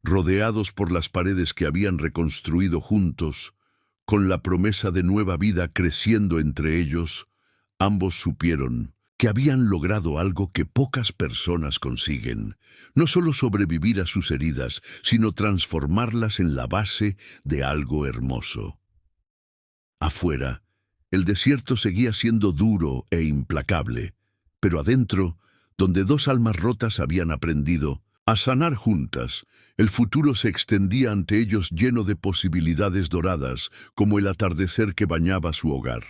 rodeados por las paredes que habían reconstruido juntos, con la promesa de nueva vida creciendo entre ellos, ambos supieron que habían logrado algo que pocas personas consiguen, no solo sobrevivir a sus heridas, sino transformarlas en la base de algo hermoso. Afuera, el desierto seguía siendo duro e implacable, pero adentro, donde 2 almas rotas habían aprendido a sanar juntas, el futuro se extendía ante ellos lleno de posibilidades doradas, como el atardecer que bañaba su hogar.